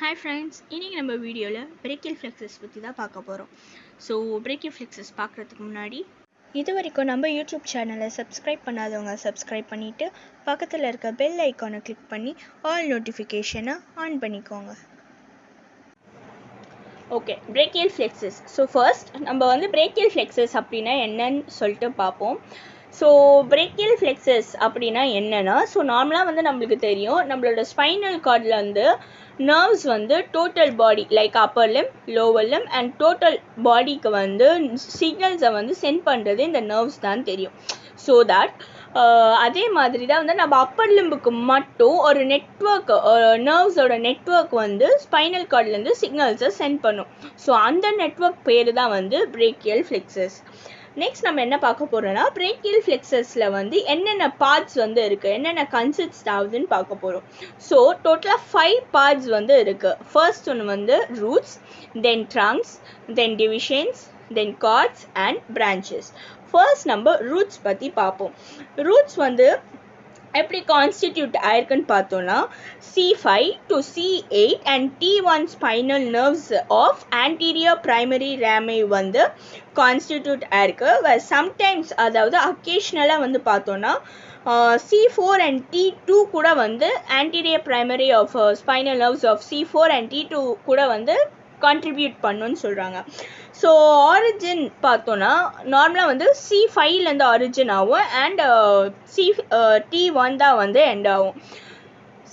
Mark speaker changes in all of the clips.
Speaker 1: Hi friends, இன்னைக்கு நம்ம வீடியோல brachial plexus பத்தி தான் பார்க்க போறோம். So brachial plexus பார்க்கிறதுக்கு முன்னாடி இதுவரைக்கும் நம்ம YouTube சேனலை சப்ஸ்கிரைப் பண்ணாதவங்க சப்ஸ்கிரைப் பண்ணிட்டு பக்கத்துல இருக்க பெல் ஐகானை கிளிக் பண்ணி ஆல் நோட்டிஃபிகேஷனை ஆன் பண்ணிக்கோங்க. Okay, brachial plexus. So first நம்ம வந்து brachial plexus அப்படின்னா என்னன்னு சொல்லிட்டு பார்ப்போம். ஸோ brachial plexus அப்படின்னா என்னன்னா, ஸோ நார்மலாக வந்து நம்மளுக்கு தெரியும், நம்மளோட ஸ்பைனல் கார்டில் வந்து நர்வ்ஸ் வந்து total body like Appar Lim, lower Lim and total பாடிக்கு வந்து சிக்னல்ஸை வந்து சென்ட் பண்ணுறது இந்த நர்வ்ஸ் தான் தெரியும். ஸோ தட் அதே மாதிரி தான் வந்து நம்ம அப்பர் லிம்புக்கு மட்டும் ஒரு நெட்வொர்க், நர்வ்ஸோட நெட்வொர்க் வந்து ஸ்பைனல் கார்ட்லேருந்து சிக்னல்ஸை சென்ட் பண்ணும். ஸோ அந்த நெட்வொர்க் பேர் தான் வந்து brachial plexus. நெக்ஸ்ட் நம்ம என்ன பார்க்க போறோம்னா, brachial plexusல வந்து என்னென்ன பார்ட்ஸ் வந்து இருக்கு, என்னென்ன கன்சிஸ்ட் ஆகுதுன்னு பார்க்க போறோம். ஸோ டோட்டலா 5 பார்ட்ஸ் வந்து இருக்கு. ஃபர்ஸ்ட் ஒன்று வந்து roots, then trunks, then divisions, then cords and branches. First நம்ம ரூட்ஸ் பத்தி பார்ப்போம். ரூட்ஸ் வந்து எப்படி கான்ஸ்டிடியூட் ஆயிருக்குன்னு பார்த்தோம்னா, C5 to C8 and T1 spinal nerves of anterior primary rami வந்து கான்ஸ்டிடியூட் ஆயிருக்கு. சம்டைம்ஸ் அதாவது அக்கேஷ்னலாக வந்து பார்த்தோம்னா C4 and T2 கூட வந்து anterior primary of spinal nerves of C4 and T2 கூட வந்து கான்ட்ரிபியூட் பண்ணுன்னு சொல்கிறாங்க. ஸோ ஆரிஜின் பார்த்தோன்னா நார்மலாக வந்து C5லேருந்து ஆரிஜின் ஆகும் அண்ட் T1 தான் வந்து எண்ட் ஆகும்.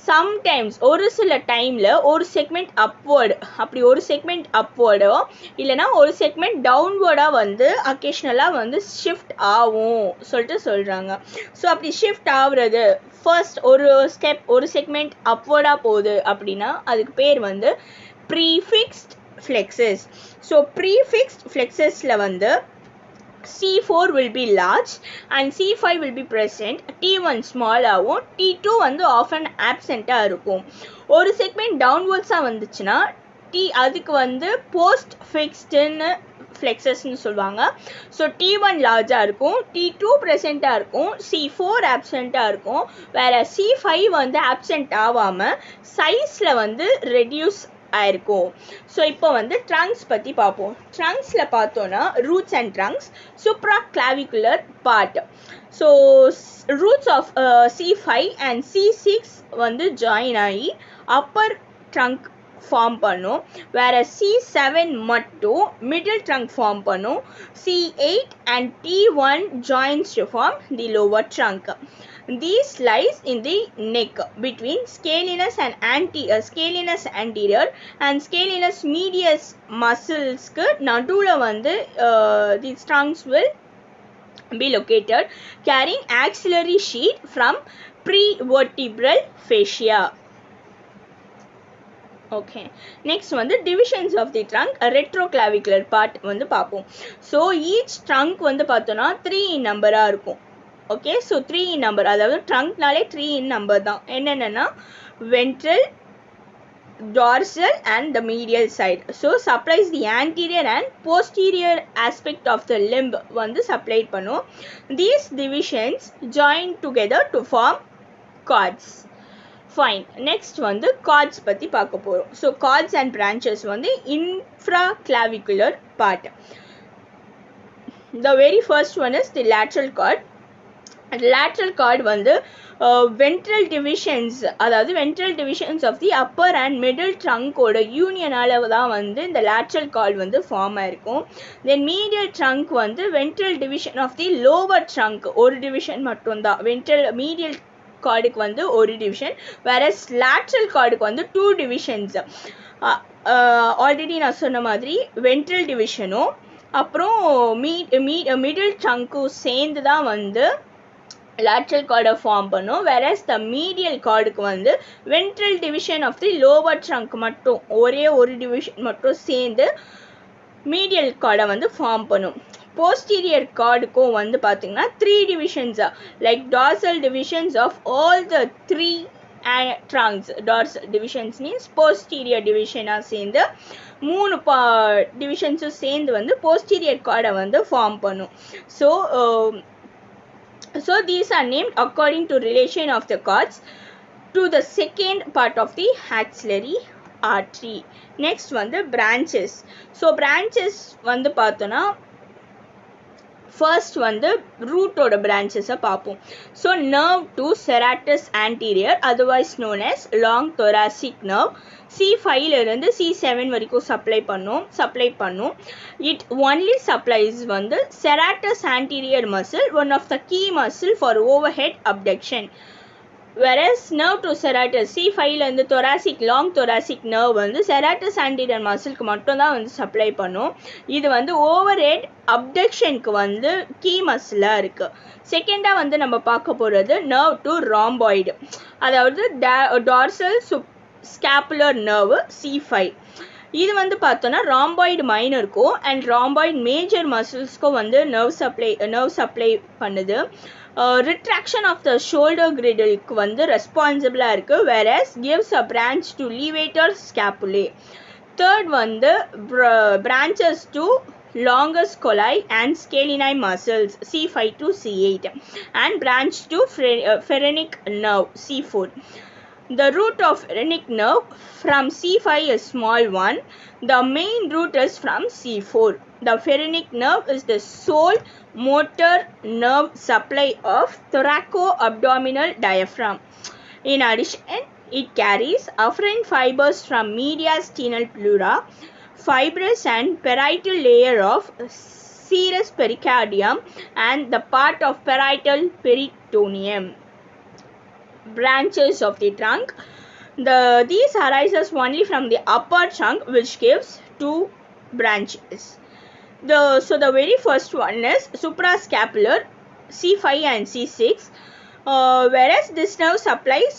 Speaker 1: சம்டைம்ஸ் ஒரு சில டைமில் ஒரு செக்மெண்ட் அப்வேர்டு, அப்படி ஒரு செக்மெண்ட் அப்வேர்டோ இல்லைனா ஒரு செக்மெண்ட் டவுன்வேர்டாக வந்து அக்கேஷ்னலாக வந்து ஷிஃப்ட் ஆகும் சொல்லிட்டு சொல்கிறாங்க. ஸோ அப்படி ஷிஃப்ட் ஆகுறது ஃபர்ஸ்ட் ஒரு செக்மெண்ட் அப்வேர்டாக போகுது அப்படின்னா அதுக்கு பேர் வந்து ப்ரீஃபிக்ஸ்ட் flexus. So prefixed flexusல வந்து C4 will be large and C5 will be present, T1 small ஆகும், T2 வந்து often absent இருக்கும். ஒரு செக்மெண்ட் டவுன்வர்ட்ஸாக வந்துச்சுன்னா அதுக்கு வந்து போஸ்ட் ஃபிக்ஸ்டுன்னு ஃப்ளெக்ஸஸ்ன்னு சொல்லுவாங்க. ஸோ T1 லார்ஜாக இருக்கும், T2 ப்ரெசென்ட்டாக இருக்கும், C4 ஆப்சென்ட்டாக இருக்கும். வேறு C5 வந்து ஆப்சென்ட் ஆகாமல் சைஸில் வந்து ரெடியூஸ் ஆயிருக்கும். ஸோ இப்போ வந்து ட்ரங்க்ஸ் பற்றி பார்ப்போம். ட்ரங்க்ஸில் பார்த்தோன்னா roots and trunks, supraclavicular part. So roots of C5 and C6 வந்து ஜாயின் ஆகி அப்பர் ட்ரங்க் ஃபார்ம் பண்ணும். வேறு C7 மட்டும் மிடில் ட்ரங்க் ஃபார்ம் பண்ணும். C8 and T1 joins to form the lower trunk. These lies in the neck between scalenus and scalenus anterior and scalenus medius muscles க்கு நடுவுல வந்து these trunks will be located carrying axillary sheath from prevertebral fascia. Okay, next வந்து divisions of the trunk, retroclavicular part வந்து பார்ப்போம். So each trunk வந்து பார்த்தோன்னா 3 in நம்பராக இருக்கும். ஓகே, ஸோ 3 in நம்பர், அதாவது ட்ரங்க்னாலே 3 in நம்பர் தான். என்னென்னா ventral, dorsal and the medial side. So supplies the anterior and posterior aspect of the limb வந்து supply பண்ணும். These divisions join together to form cords. Fine. Next வந்து cords பற்றி பார்க்க போகிறோம். So cords and branches வந்து infraclavicular part. The very first one is the lateral cord. Lateral cord வந்து ventral divisions, அதாவது ventral divisions of the upper and middle trunk ஓட யூனியனால தான் வந்து இந்த lateral cord வந்து ஃபார்ம் ஆயிருக்கும். Then medial trunk வந்து ventral division of the lower trunk, ஒரு டிவிஷன் மட்டும்தான். medial கார்டுக்கு வந்து ஒரு டிவிஷன், வேற லேட்ரல் கார்டுக்கு வந்து 2 டிவிஷன்ஸ். ஆல்ரெடி நான் சொன்ன மாதிரி வென்ட்ரல் டிவிஷனும் அப்புறம் மிடில் ட்ரங்க்கும் சேர்ந்து தான் வந்து lateral கார்டை ஃபார்ம் பண்ணும். வேறஸ் த மீடியல் கார்டுக்கு வந்து ventral division of the lower trunk மட்டும், ஒரே ஒரு டிவிஷன் மட்டும் சேர்ந்து மீடியல் கார்டை வந்து ஃபார்ம் பண்ணும். போஸ்டீரியர் கார்டுக்கும் வந்து பார்த்தீங்கன்னா 3 divisions, like dorsal divisions of all the 3 trunks. Dorsal divisions means posterior டிவிஷனாக சேர்ந்து 3 டிவிஷன்ஸும் சேர்ந்து வந்து போஸ்டீரியர் கார்டை வந்து ஃபார்ம் பண்ணும். So these are named according to relation of the cords to the second part of the axillary artery. Next வந்து branches. So branches வந்து பார்த்தோன்னா first வந்து root ஓட branches பார்ப்போம். So nerve to serratus anterior, otherwise known as long thoracic nerve, C5 இருந்து C7 வரைக்கும் supply பண்ணும். It only supplies வந்து serratus anterior muscle, one of the key muscle for overhead abduction. Whereas nerve to serratus C5 இருந்து long thoracic nerve வந்து serratus anterior muscle மட்டும் தான் வந்து supply பண்ணும். இது வந்து overhead abductionக்கு வந்து key muscle இருக்கு. செகண்டா வந்து நம்ம பார்க்க போறது nerve to rhomboid, அதாவது dorsal scapular nerve C5. இது வந்து பார்த்தோன்னா rhomboid minorக்கும் and rhomboid major musclesக்கும் வந்து nerve supply பண்ணுது. Retraction of the shoulder girdle வந்து responsible இருக்கு, whereas gives a branch to levator scapulae. Third வந்து branches to longus colli and scaleni muscles C5 to C8 and branch to phrenic nerve C4. The root of phrenic nerve from C5 is small one. The main root is from C4. The phrenic nerve is the sole motor nerve supply of thoraco-abdominal diaphragm. In addition, it carries afferent fibers from mediastinal pleura, fibrous and parietal layer of serous pericardium and the part of parietal peritoneum. Branches of the trunk. These arises only from the upper trunk, which gives two branches. So the very first one is suprascapular C5 and C6, whereas this nerve supplies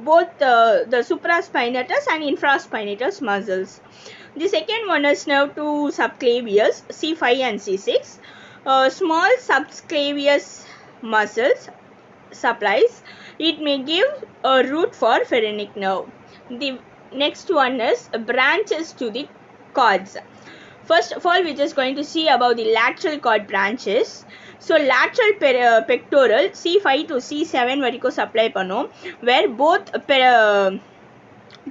Speaker 1: both the supraspinatus and infraspinatus muscles. The second one is nerve to subclavius C5 and C6, small subclavius muscles supplies. It may give a root for phrenic nerve. The next one is branches to the cords. First of all, we're just going to see about the lateral cord branches. So lateral pectoral C5 to C7 வரைக்கும் supply பண்ணும், where both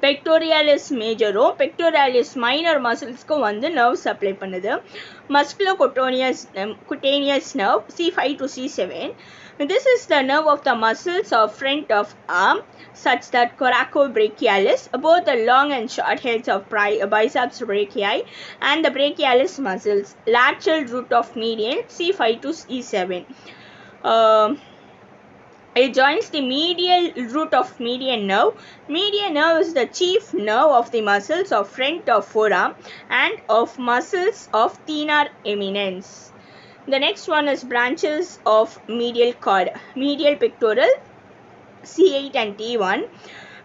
Speaker 1: pectoralis major pectoralis minor musclesக்கு வந்து nerve supply பண்ணுது. Musculocutaneous nerve C5 to C7. This is the nerve of the muscles of front of arm, such that coracobrachialis, both the long and short heads of biceps brachii and the brachialis muscles. Lateral root of median C5 to E7. It joins the medial root of median nerve. Median nerve is the chief nerve of the muscles of front of forearm and of muscles of thenar eminence. The next one is branches of medial cord. Medial pectoral C8 and T1.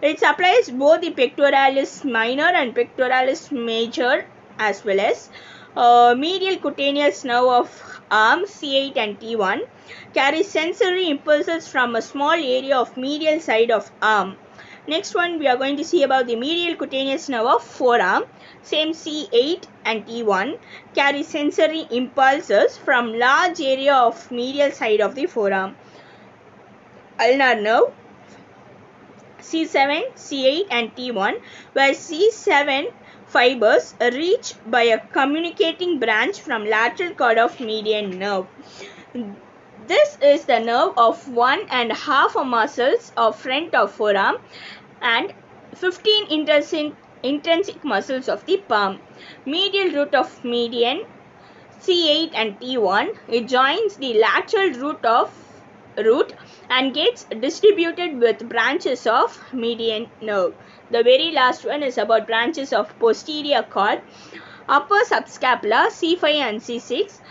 Speaker 1: It supplies both the pectoralis minor and pectoralis major, as well as medial cutaneous nerve of arm C8 and T1. Carries sensory impulses from a small area of medial side of arm. Next one, we are going to see about the medial cutaneous nerve of forearm, same C8 and T1, carry sensory impulses from large area of medial side of the forearm. Ulnar nerve C7, C8 and T1, where C7 fibers reach by a communicating branch from lateral cord of median nerve. This is the nerve of 1.5 muscles of front of forearm and 15 intrinsic muscles of the palm. Medial root of median C8 and T1. It joins the lateral root and gets distributed with branches of median nerve. The very last one is about branches of posterior cord. Upper subscapula C5 and C6.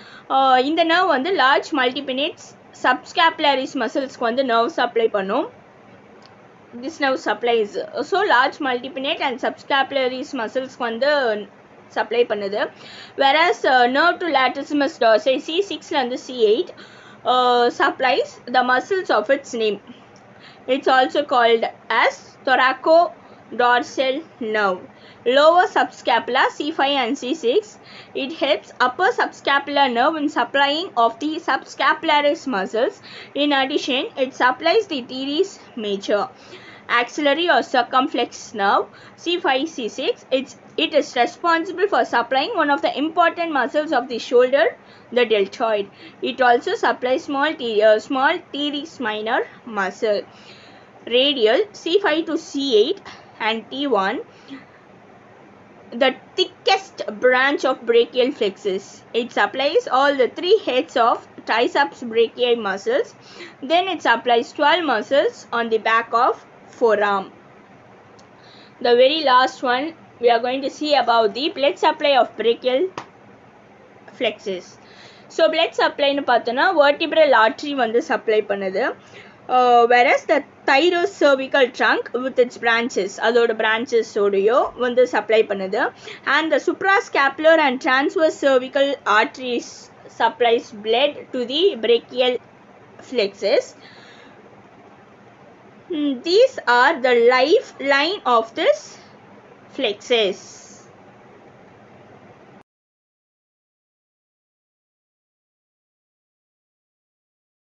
Speaker 1: இந்த nerve வந்து large multipinnates subscapularis muscles வந்து nerve supply பண்ணும். This nerve supplies so large multipinate and subscapularis muscles வந்து supply பண்ணுது. Whereas nerve to latissimus dorsi C6 and C8 supplies the muscles of its name. It's also called as thoracodorsal nerve. Lower subscapula C5 and C6. It helps upper subscapular nerve in supplying of the subscapularis muscles. In addition, it supplies the teres major. axillary or circumflex nerve. C5, C6. It is responsible for supplying one of the important muscles of the shoulder, the deltoid. It also supplies small teres minor muscle. Radial, C5 to C8 and T1. The thickest branch of brachial plexus. It supplies all the 3 heads of triceps brachial muscles. Then it supplies 12 muscles on the back of forearm. The very last one, we are going to see about the blood supply of brachial plexus. So blood supply nu pathona vertebral artery vandu supply பண்ணுது. Whereas the thyrocervical trunk with its branches, அதோட branches ஓடையோ வந்து supply பண்ணுது. And the suprascapular and transverse cervical arteries supplies blood to the brachial plexus. These are the lifeline of this plexus.